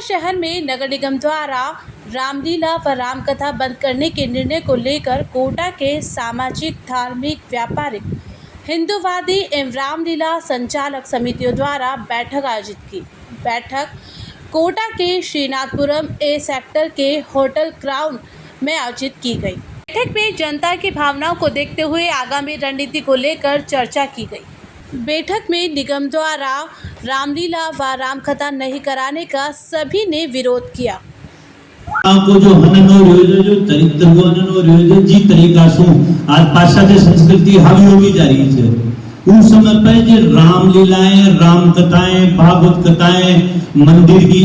शहर में नगर निगम द्वारा रामलीला व रामकथा बंद करने के निर्णय को लेकर कोटा के सामाजिक, धार्मिक, व्यापारिक, हिंदूवादी एवं रामलीला संचालक समितियों द्वारा बैठक आयोजित की। बैठक कोटा के श्रीनाथपुरम ए सेक्टर के होटल क्राउन में आयोजित की गई। बैठक में जनता की भावनाओं को देखते हुए आगामी रणनीति को लेकर चर्चा की गई। बैठक में निगम द्वारा रामलीला व रामकथा नहीं कराने का सभी ने विरोध किया। आपको जो हनन हो रही है, जो चरित्र वर्णन हो रही है, जी तरीका से आज पाश्चात्य संस्कृति हावी होगी जा रही है। उस समय पर जो रामलीलाएं, राम कथाएं, भागवत कथाएं, मंदिर की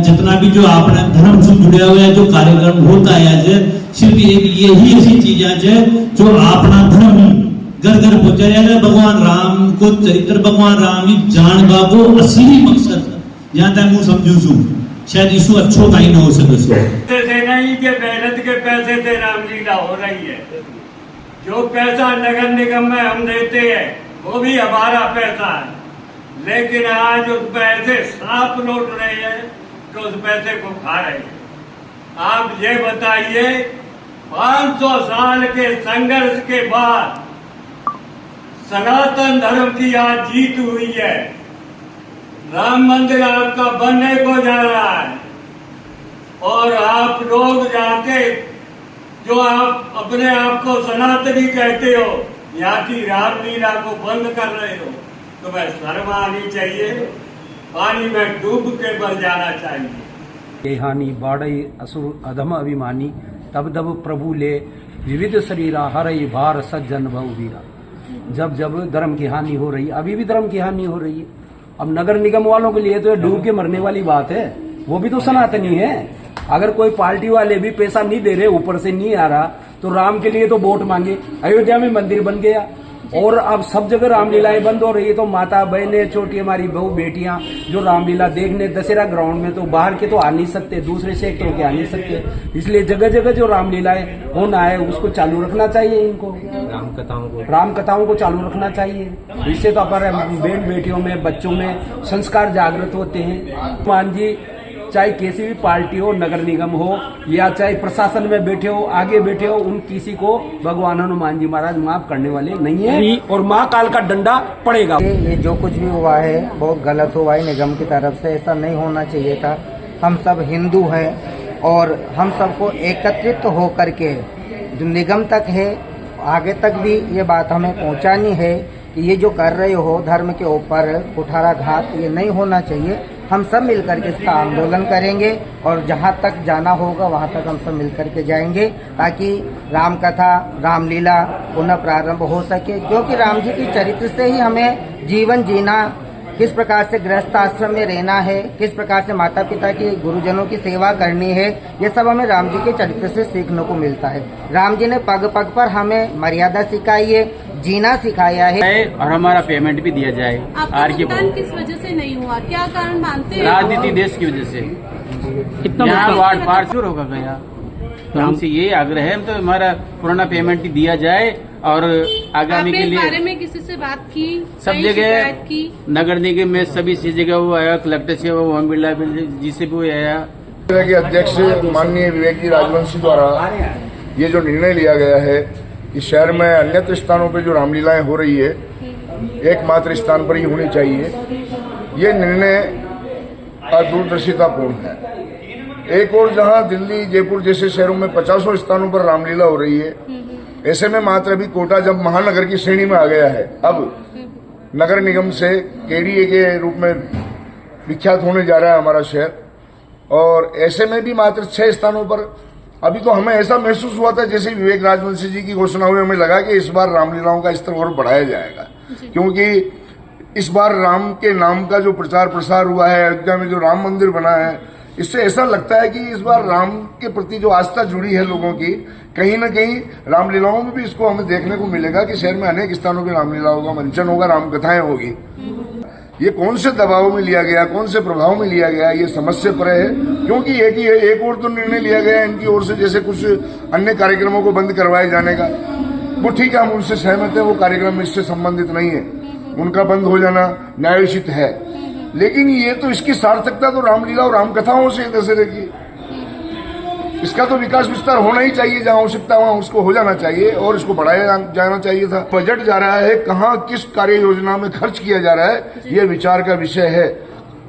जितना भी जो अपना धर्म से जुड़े हुए जो कार्यक्रम होता है, सिर्फ एक यही ऐसी चीज है जो अपना धर्म घर घर पहुंचा जाएगा। भगवान राम को चरित्र, भगवान राम की जान का वो असली मकसद जहां तक मैं समझू छू, शायद इसको अच्छो कहीं ना हो सके। नहीं के मेहनत के पैसे से रामलीला हो रही है। जो पैसा नगर निगम में हम देते हैं वो भी हमारा पैसा है, लेकिन आज उस पैसे सांप लौट रहे हैं तो उस पैसे को खा रहे हैं। आप ये बताइए, 500 साल के संघर्ष के बाद सनातन धर्म की आज जीत हुई है। राम मंदिर आपका बनने को जा रहा है और आप लोग जाके जो आप अपने आप को सनातनी कहते हो, यहाँ की रामलीला को बंद कर रहे हो, तो मैं शर्म आनी चाहिए, पानी में डूब के मर जाना चाहिए। हानि बाढ़ई असुर अधम अभिमानी, तब तब प्रभु ले विविध शरीरा हरई भार सज्जन बहुवीरा। जब जब धर्म की हानि हो रही है, अभी भी धर्म की हानि हो रही है। अब नगर निगम वालों के लिए तो डूब के मरने वाली बात है, वो भी तो सनातनी है। अगर कोई पार्टी वाले भी पैसा नहीं दे रहे, ऊपर से नहीं आ रहा, तो राम के लिए तो वोट मांगे। अयोध्या में मंदिर बन गया और अब सब जगह रामलीलाएं बंद हो रही है, तो माता बहनें, छोटी हमारी बहू बेटियां जो रामलीला देखने दशहरा ग्राउंड में, तो बाहर के तो आ नहीं सकते, दूसरे सेक्टरों के आ नहीं सकते। इसलिए जगह जगह जो रामलीलाएं होना है उसको चालू रखना चाहिए। इनको राम कथाओं को चालू रखना चाहिए। इससे तो हमारे बहन बेटियों में, बच्चों में संस्कार जागृत होते हैं। मान जी, चाहे किसी भी पार्टी हो, नगर निगम हो या चाहे प्रशासन में बैठे हो, आगे बैठे हो, उन किसी को भगवान हनुमान जी महाराज माफ करने वाले नहीं है और माँ काल का डंडा पड़ेगा। ये जो कुछ भी हुआ है बहुत गलत हुआ है निगम की तरफ से, ऐसा नहीं होना चाहिए था। हम सब हिंदू हैं और हम सबको एकत्रित होकर के जो निगम तक है, आगे तक भी ये बात हमें पहुंचानी है कि ये जो कर रहे हो धर्म के ऊपर कुठाराघात, ये नहीं होना चाहिए। हम सब मिलकर के इसका आंदोलन करेंगे और जहाँ तक जाना होगा वहाँ तक हम सब मिलकर के जाएंगे, ताकि राम कथा, रामलीला पुनः प्रारंभ हो सके। क्योंकि राम जी की चरित्र से ही हमें जीवन जीना, किस प्रकार से गृहस्थ आश्रम में रहना है, किस प्रकार से माता पिता की, गुरुजनों की सेवा करनी है, ये सब हमें राम जी के चरित्र से सीखने को मिलता है। राम जी ने पग पग पर हमें मर्यादा सिखाई है, जीना सिखाया है और हमारा पेमेंट भी दिया जाए। आपका भुगतान किस वजह से नहीं हुआ, क्या कारण मानते हैं? राजनीति देश की वजह से यहाँ वार्ड पार शुरू होगा गया, तो हमसे ये आग्रह है तो हमारा पुराना पेमेंट दिया जाए और आगामी के लिए बारे में किसी से बात की? सब जगह की नगर निगम में सभी जगह वो आया, कलेक्टर से वो ओम बिरला जी से भी आया। के अध्यक्ष माननीय विवेक जी राजवंशी द्वारा ये जो निर्णय लिया गया है कि शहर में अन्यत्र स्थानों पे जो रामलीलाएं हो रही है एकमात्र स्थान पर ही होनी चाहिए, ये निर्णय दूरदर्शितापूर्ण है। एक और जहां दिल्ली, जयपुर जैसे शहरों में 50 स्थानों पर रामलीला हो रही है, ऐसे में मात्र अभी कोटा जब महानगर की श्रेणी में आ गया है, अब नगर निगम से केडीए के रूप में विख्यात होने जा रहा है हमारा शहर, और ऐसे में भी मात्र 6 स्थानों पर। अभी तो हमें ऐसा महसूस हुआ था जैसे विवेक राजवंशी जी की घोषणा हुई, हमें लगा कि इस बार रामलीलाओं का स्तर और बढ़ाया जाएगा, क्योंकि इस बार राम के नाम का जो प्रचार प्रसार हुआ है, अयोध्या में जो राम मंदिर बना है, इससे ऐसा लगता है कि इस बार राम के प्रति जो आस्था जुड़ी है लोगों की, कहीं न कहीं रामलीलाओं में भी इसको हमें देखने को मिलेगा कि शहर में अनेक स्थानों पर रामलीलाओं का मंचन होगा, राम कथाएं होगी। ये कौन से दबाव में लिया गया, कौन से प्रभाव में लिया गया, ये समझ से परे है। क्योंकि एक और तो निर्णय लिया गया इनकी ओर से, जैसे कुछ अन्य कार्यक्रमों को बंद करवाए जाने का, वो ठीक है, हम उनसे सहमत है, वो कार्यक्रम इससे संबंधित नहीं है, उनका बंद हो जाना न्यायोचित है। लेकिन ये तो इसकी सार्थकता तो रामलीला और रामकथाओं से दशहरे की, इसका तो विकास विस्तार होना ही चाहिए। जहां आवश्यकता वहां उसको हो जाना चाहिए और इसको बढ़ाया जाना चाहिए था। बजट जा रहा है, कहां किस कार्य योजना में खर्च किया जा रहा है, ये विचार का विषय है।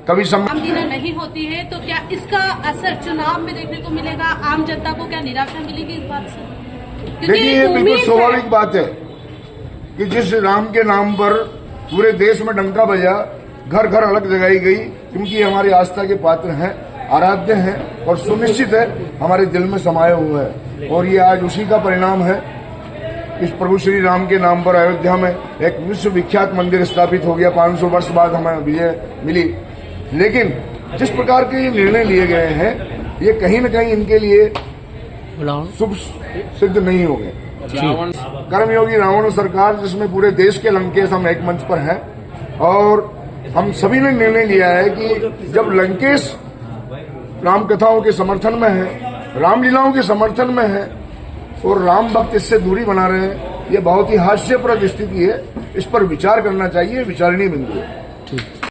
कभी रामलीला नहीं होती है तो क्या इसका असर चुनाव में देखने को मिलेगा? आम जनता को क्या निराशा मिलेगी इस बात से? देखिए, ये बिल्कुल स्वाभाविक बात है कि जिस राम के नाम पर पूरे देश में डंका बजा, घर घर अलग जगाई गई, क्योंकि ये हमारी आस्था के पात्र हैं, आराध्य हैं और सुनिश्चित है हमारे दिल में समाये हुए है। और ये आज उसी का परिणाम है। इस प्रभु श्री राम के नाम पर अयोध्या में एक विश्व विख्यात मंदिर स्थापित हो गया। 500 वर्ष बाद हमें विजय मिली। लेकिन जिस प्रकार के ये निर्णय लिए गए हैं, ये कहीं न कहीं इनके लिए शुभ सिद्ध नहीं हो गए। कर्मयोगी रावण सरकार, जिसमें पूरे देश के लंकेश हम एक मंच पर हैं, और हम सभी ने निर्णय लिया है कि जब लंकेश राम कथाओं के समर्थन में है, रामलीलाओं के समर्थन में है और राम भक्त इससे दूरी बना रहे हैं, ये बहुत ही हास्यप्रद स्थिति है। इस पर विचार करना चाहिए, विचारणीय बिंदु है।